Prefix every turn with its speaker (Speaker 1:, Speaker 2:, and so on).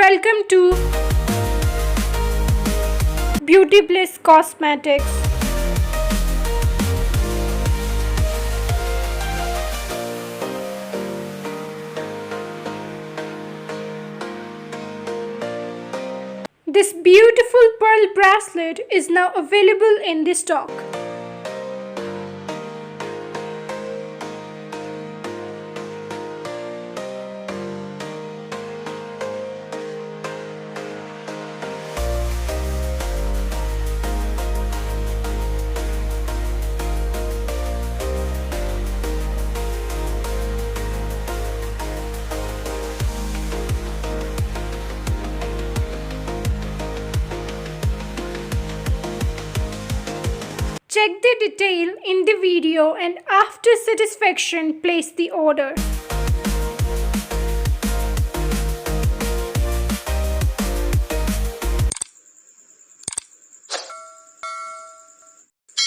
Speaker 1: Welcome to Beautybliss Cosmetics. This beautiful pearl bracelet is now available in the stock. Check the detail in the video and after satisfaction place the order.